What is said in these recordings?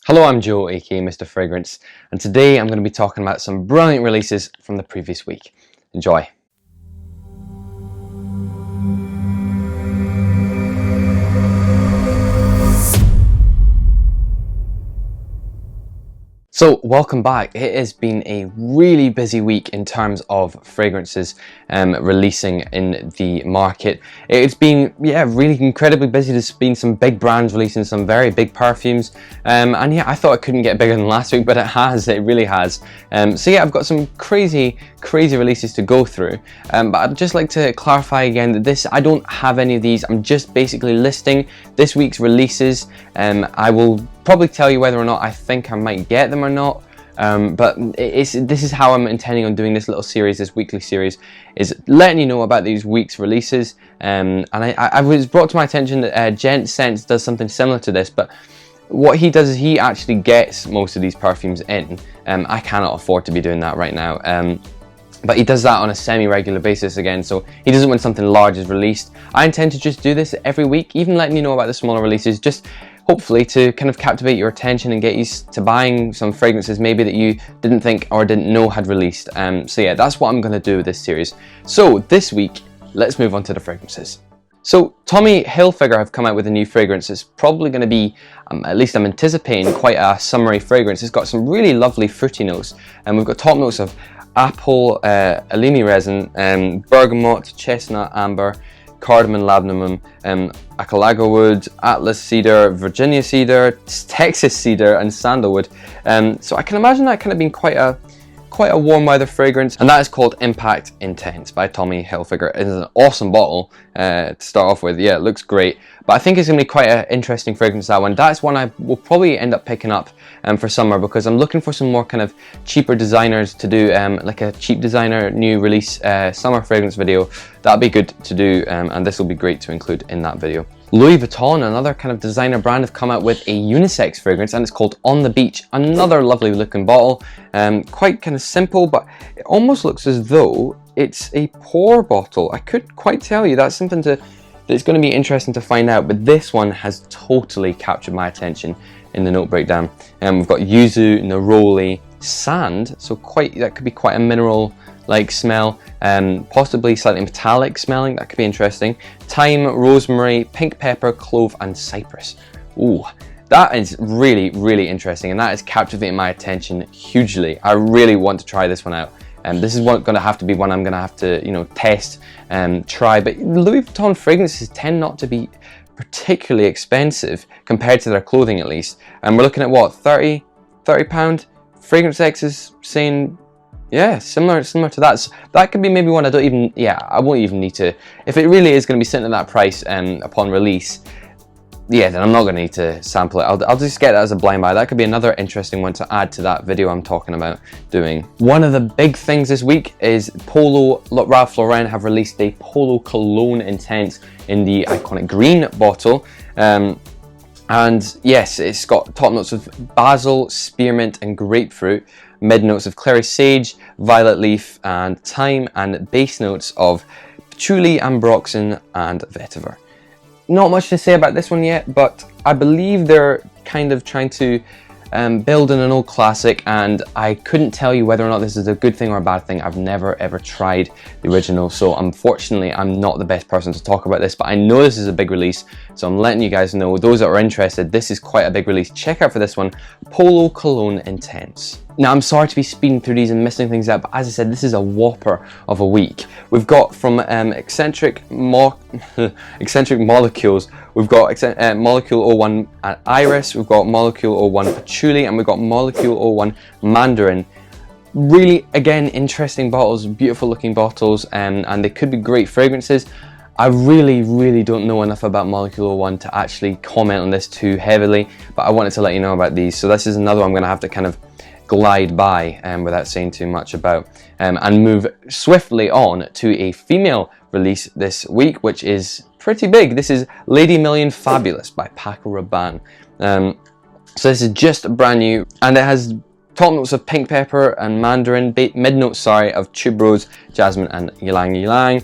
Hello, I'm Joe, aka Mr. Fragrance, and today I'm going to be talking about some brilliant releases from the previous week. Enjoy. So welcome back. It has been a really busy week in terms of fragrances releasing in the market. It's been really incredibly busy. There's been some big brands releasing some very big perfumes, and I thought it couldn't get bigger than last week, but it has. It really has. So I've got some crazy releases to go through, but I'd just like to clarify again that I don't have any of these. I'm just basically listing this week's releases. I will probably tell you whether or not I think I might get them or not, but this is how I'm intending on doing this little series, this weekly series, is letting you know about these week's releases. And I was brought to my attention that Gent Scents does something similar to this, but what he does is he actually gets most of these perfumes in. I cannot afford to be doing that right now. But he does that on a semi-regular basis again, so he doesn't when something large is released. I intend to just do this every week, even letting you know about the smaller releases, just hopefully to kind of captivate your attention and get you to buying some fragrances maybe that you didn't think or didn't know had released. So that's what I'm going to do with this series. So this week, let's move on to the fragrances. So Tommy Hilfiger have come out with a new fragrance. It's probably going to be, at least I'm anticipating, quite a summery fragrance. It's got some really lovely fruity notes, and we've got top notes of apple, elemi resin, bergamot, chestnut, amber, cardamom, labdanum, acalaga wood, atlas cedar, Virginia cedar, Texas cedar, and sandalwood. So I can imagine that kind of being quite a warm weather fragrance, and that is called Impact Intense by Tommy Hilfiger. It is an awesome bottle to start off with. Yeah, it looks great, but I think it's going to be quite an interesting fragrance, that one. That's one I will probably end up picking up for summer, because I'm looking for some more kind of cheaper designers to do like a cheap designer new release summer fragrance video. That'd be good to do, and this will be great to include in that video. Louis Vuitton, another kind of designer brand, have come out with a unisex fragrance, and it's called On the Beach. Another lovely looking bottle, quite kind of simple, but it almost looks as though it's a pour bottle. I couldn't quite tell you. That's something that's going to be interesting to find out, but this one has totally captured my attention in the note breakdown. We've got yuzu, neroli, sand, so that could be quite a mineral like smell, possibly slightly metallic smelling. That could be interesting. Thyme, rosemary, pink pepper, clove, and cypress. Ooh, that is really interesting, and that is captivating my attention hugely. I really want to try this one out. This is going to have to be one I'm going to have to test and try. But Louis Vuitton fragrances tend not to be particularly expensive compared to their clothing, at least. And we're looking at what, £30? Fragrance X is saying, yeah, similar to that. So that could be maybe one I won't even need to. If it really is going to be sitting at that price upon release, then I'm not going to need to sample it. I'll just get that as a blind buy. That could be another interesting one to add to that video I'm talking about doing. One of the big things this week is Polo Ralph Lauren have released a Polo Cologne Intense in the iconic green bottle. And yes, it's got top notes of basil, spearmint, and grapefruit, mid notes of clary sage, violet leaf, and thyme, and base notes of patchouli, ambroxan, and vetiver. Not much to say about this one yet, but I believe they're kind of trying to build in an old classic, and I couldn't tell you whether or not this is a good thing or a bad thing. I've never ever tried the original, so unfortunately I'm not the best person to talk about this, but I know this is a big release, so I'm letting you guys know, those that are interested, this is quite a big release. Check out for this one, Polo Cologne Intense. Now, I'm sorry to be speeding through these and missing things out, but as I said, this is a whopper of a week. We've got from Eccentric Molecules, we've got Molecule 01 Iris, we've got Molecule 01 Patchouli, and we've got Molecule 01 Mandarin. Really, again, interesting bottles, beautiful looking bottles, and they could be great fragrances. I really don't know enough about Molecule 01 to actually comment on this too heavily, but I wanted to let you know about these. So this is another one I'm going to have to kind of glide by without saying too much about, and move swiftly on to a female release this week, which is pretty big. This is Lady Million Fabulous by Paco Rabanne. So this is just brand new, and it has top notes of pink pepper and mandarin, mid notes, sorry, of tuberose, jasmine and ylang ylang,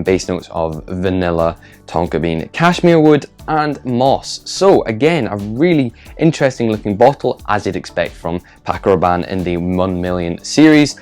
base notes of vanilla, tonka bean, cashmere wood and moss. So again, a really interesting looking bottle, as you'd expect from Paco Rabanne in the 1 million series.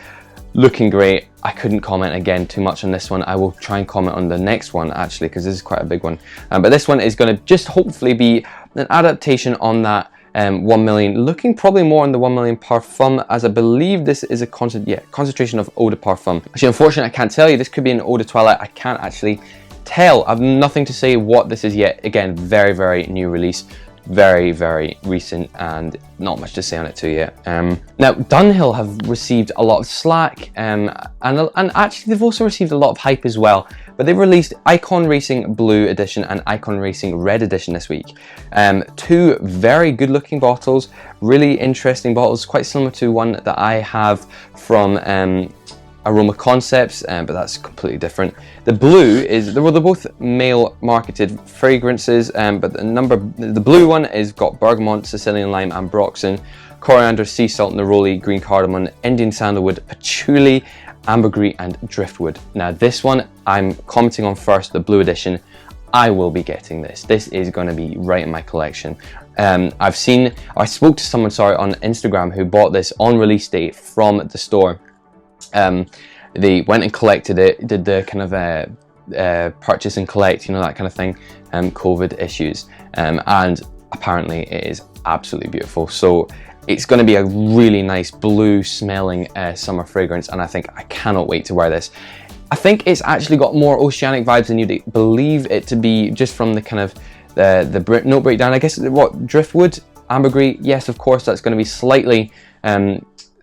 Looking great. I couldn't comment again too much on this one. I will try and comment on the next one actually, because this is quite a big one. But this one is going to just hopefully be an adaptation on that 1 million, looking probably more on the 1 million parfum, as I believe this is a concentration of eau de parfum. Actually, unfortunately, I can't tell you. This could be an eau de toilette. I can't actually tell. I've nothing to say what this is yet. Again, very, very new release. Very, very recent and not much to say on it too yet. Now, Dunhill have received a lot of slack and actually they've also received a lot of hype as well. But they've released Icon Racing Blue Edition and Icon Racing Red Edition this week. Two very good looking bottles, really interesting bottles, quite similar to one that I have from Aroma Concepts, but that's completely different. The blue is, well, they're both male marketed fragrances, but the blue one is got bergamot, Sicilian lime, ambroxan, coriander, sea salt, neroli, green cardamom, Indian sandalwood, patchouli, ambergris and driftwood. Now this one I'm commenting on first, the blue edition. I will be getting this. This is going to be right in my collection. I spoke to someone, sorry, on Instagram who bought this on release date from the store. They went and collected it, did the kind of purchase and collect, you know, that kind of thing, COVID issues, and apparently it is absolutely beautiful. So it's going to be a really nice blue smelling summer fragrance, and I think I cannot wait to wear this. I think it's actually got more oceanic vibes than you'd believe it to be, just from the kind of the note breakdown. I guess what, driftwood, ambergris, yes, of course, that's going to be slightly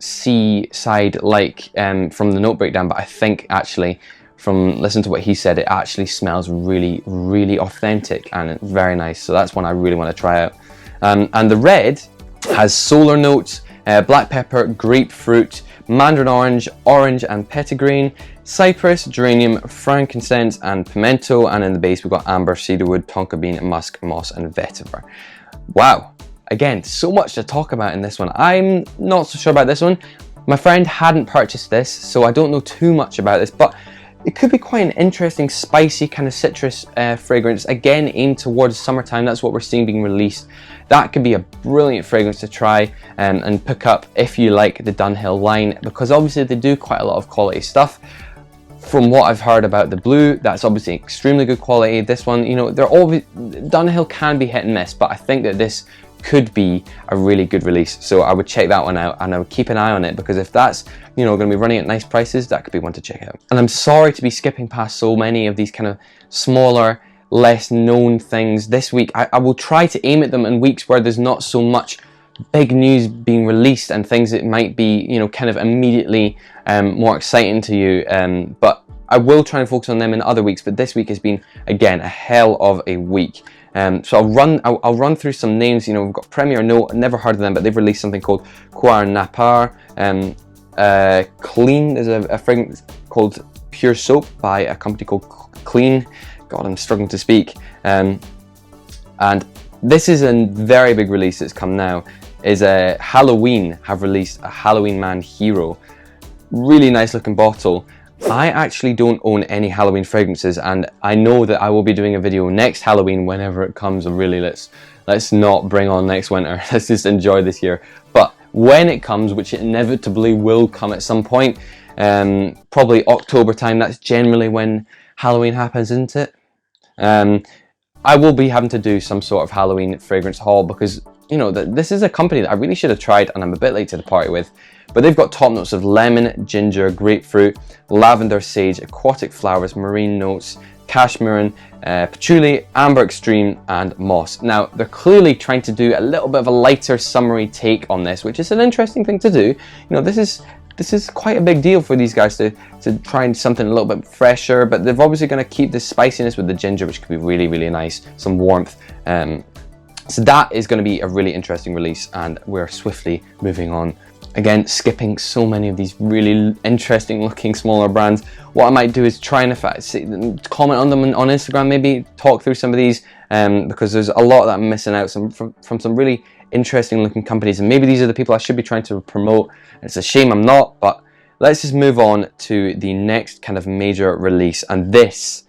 seaside like from the note breakdown, but I think actually from listening to what he said, it actually smells really, really authentic and very nice. So that's one I really want to try out. And the red has solar notes, black pepper, grapefruit, mandarin orange and petitgrain, cypress, geranium, frankincense and pimento, and in the base we've got amber, cedarwood, tonka bean, musk, moss and vetiver. Wow. Again, so much to talk about in this one. I'm not so sure about this one. My friend hadn't purchased this, so I don't know too much about this, but it could be quite an interesting, spicy kind of citrus fragrance. Again, aimed towards summertime. That's what we're seeing being released. That could be a brilliant fragrance to try and pick up if you like the Dunhill line, because obviously they do quite a lot of quality stuff. From what I've heard about the blue, that's obviously extremely good quality. This one, you know, Dunhill can be hit and miss, but I think that this could be a really good release. So I would check that one out, and I would keep an eye on it, because if that's, you know, going to be running at nice prices, that could be one to check out. And I'm sorry to be skipping past so many of these kind of smaller, less known things this week. I will try to aim at them in weeks where there's not so much big news being released and things that might be, you know, kind of immediately more exciting to you, but I will try and focus on them in other weeks. But this week has been, again, a hell of a week. So I'll run through some names. You know, we've got Premier Note, never heard of them, but they've released something called Coir Napar. Clean, there's a fragrance called Pure Soap by a company called Clean. God, I'm struggling to speak. And this is a very big release that's come now. Is Halloween have released a Halloween Man Hero. Really nice looking bottle. I actually don't own any Halloween fragrances, and I know that I will be doing a video next Halloween whenever it comes. Really, let's not bring on next winter. Let's just enjoy this year. But when it comes, which it inevitably will come at some point, probably October time, that's generally when Halloween happens, isn't it? I will be having to do some sort of Halloween fragrance haul, because, you know, this is a company that I really should have tried and I'm a bit late to the party with. But they've got top notes of lemon, ginger, grapefruit, lavender, sage, aquatic flowers, marine notes, cashmere, patchouli, amber extreme, and moss. Now, they're clearly trying to do a little bit of a lighter, summery take on this, which is an interesting thing to do. You know, this is quite a big deal for these guys to try and something a little bit fresher, but they're obviously going to keep the spiciness with the ginger, which could be really, really nice, some warmth. So that is going to be a really interesting release, and we're swiftly moving on. Again, skipping so many of these really interesting looking smaller brands. What I might do is try and comment on them on Instagram, maybe talk through some of these, because there's a lot that I'm missing out from some really interesting looking companies, and maybe these are the people I should be trying to promote. It's a shame I'm not, but let's just move on to the next kind of major release, and this,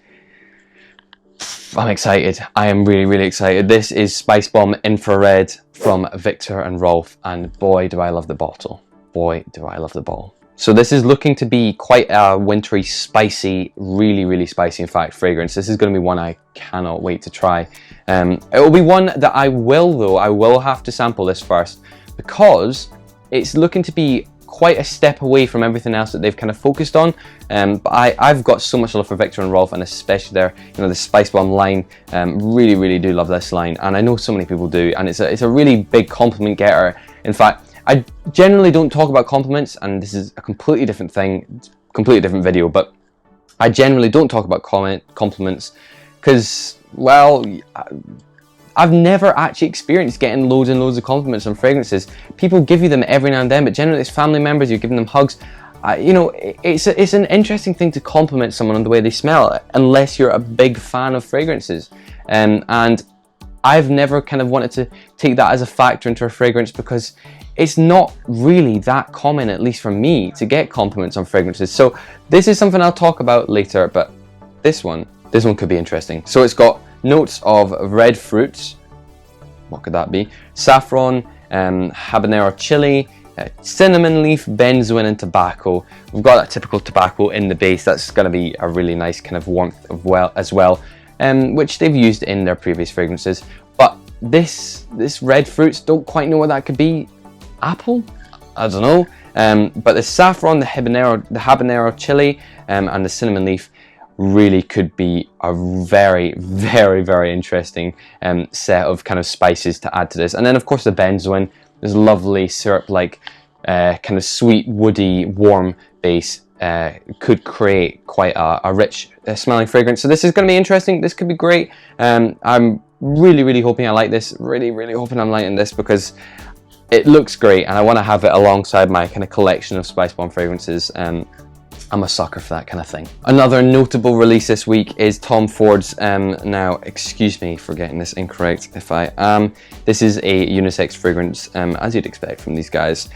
I'm excited. I am really, really excited. This is Spicebomb Infrared from Viktor&Rolf, and boy do I love the bottle. Boy do I love the bottle. So this is looking to be quite a wintry, spicy, really, really spicy, in fact, fragrance. This is going to be one I cannot wait to try. It will be one that I will have to sample this first, because it's looking to be quite a step away from everything else that they've kind of focused on. But I've got so much love for Viktor&Rolf, and especially their, the Spicebomb line. Really, really do love this line, and I know so many people do, and it's a really big compliment getter. In fact, I generally don't talk about compliments, and this is a completely different thing, completely different video, but I generally don't talk about compliments because, well, I've never actually experienced getting loads and loads of compliments on fragrances. People give you them every now and then, but generally it's family members, you're giving them hugs. It's an interesting thing to compliment someone on the way they smell, unless you're a big fan of fragrances. And I've never kind of wanted to take that as a factor into a fragrance, because it's not really that common, at least for me, to get compliments on fragrances. So this is something I'll talk about later, but this one could be interesting. So it's got notes of red fruits. What could that be? Saffron, habanero chili, cinnamon leaf, benzoin, and tobacco. We've got that typical tobacco in the base. That's going to be a really nice kind of warmth as well, which they've used in their previous fragrances. But this red fruits, don't quite know what that could be. Apple? I don't know. But the saffron, the habanero chili, and the cinnamon leaf really could be a very, very, very interesting set of kind of spices to add to this. And then of course the benzoin, this lovely syrup-like kind of sweet, woody, warm base could create quite a rich smelling fragrance. So this is going to be interesting. This could be great. I'm really, really hoping I like this. Really, really hoping I'm liking this, because it looks great, and I want to have it alongside my kind of collection of Spicebomb fragrances. I'm a sucker for that kind of thing. Another notable release this week is Tom Ford's, now excuse me for getting this incorrect if I am, this is a unisex fragrance, as you'd expect from these guys,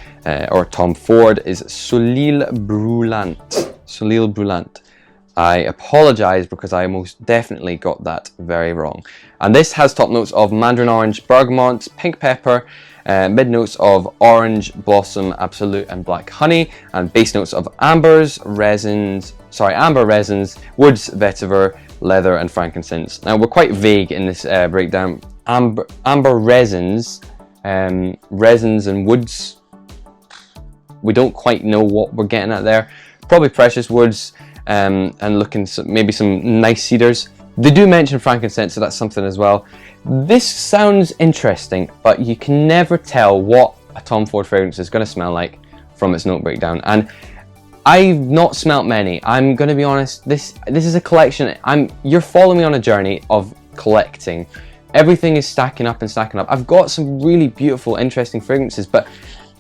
or Tom Ford, is Soleil Brûlante. Soleil Brûlante. I apologize because I most definitely got that very wrong. And this has top notes of mandarin orange, bergamot, pink pepper, mid notes of orange blossom, absolute, and black honey, and base notes of amber resins, woods, vetiver, leather, and frankincense. Now we're quite vague in this breakdown. Amber resins, resins and woods, we don't quite know what we're getting at there. Probably precious woods, and looking maybe some nice cedars. They do mention frankincense, so that's something as well. This sounds interesting, but you can never tell what a Tom Ford fragrance is going to smell like from its note breakdown. And I've not smelt many. I'm going to be honest. This is a collection. You're following me on a journey of collecting. Everything is stacking up and stacking up. I've got some really beautiful, interesting fragrances, but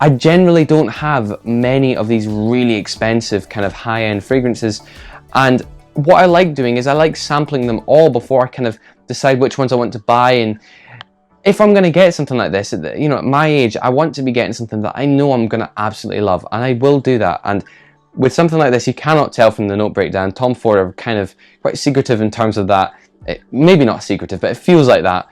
I generally don't have many of these really expensive kind of high-end fragrances. And what I like doing is I like sampling them all before I kind of decide which ones I want to buy. And if I'm going to get something like this, at my age, I want to be getting something that I know I'm going to absolutely love, and I will do that. And with something like this, you cannot tell from the note breakdown. Tom Ford are kind of quite secretive in terms of that. Maybe not secretive, but it feels like that.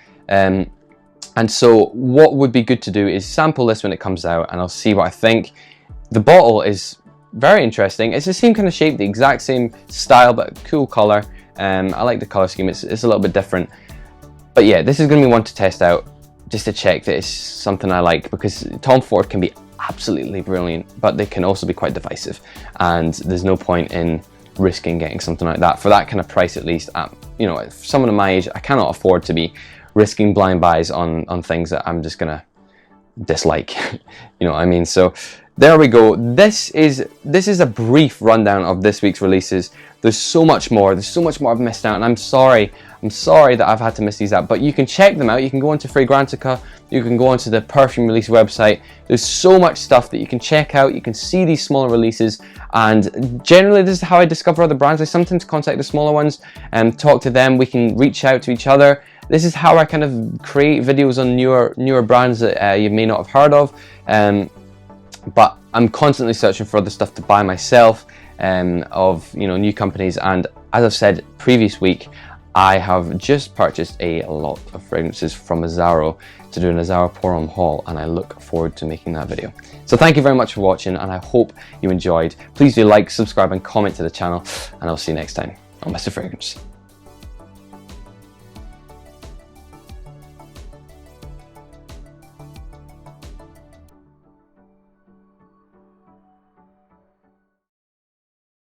And so what would be good to do is sample this when it comes out, and I'll see what I think. The bottle is very interesting. It's the same kind of shape, the exact same style, but cool color. I like the color scheme. It's a little bit different. But yeah, this is going to be one to test out, just to check that it's something I like, because Tom Ford can be absolutely brilliant, but they can also be quite divisive. And there's no point in risking getting something like that for that kind of price, at least. If someone of my age, I cannot afford to be risking blind buys on things that I'm just gonna dislike. You know what I mean? So there we go. This is a brief rundown of this week's releases. There's so much more. There's so much more I've missed out, and I'm sorry that I've had to miss these out. But you can check them out. You can go onto Fragrantica. You can go onto the Perfume Release website. There's so much stuff that you can check out. You can see these smaller releases, and generally this is how I discover other brands. I sometimes contact the smaller ones and talk to them. We can reach out to each other, this is how I kind of create videos on newer brands that you may not have heard of. But I'm constantly searching for other stuff to buy myself, of new companies. And as I've said previous week, I have just purchased a lot of fragrances from Azzaro to do an Azzaro pour on haul, and I look forward to making that video. So thank you very much for watching, and I hope you enjoyed. Please do like, subscribe and comment to the channel, and I'll see you next time on Mr. Fragrance.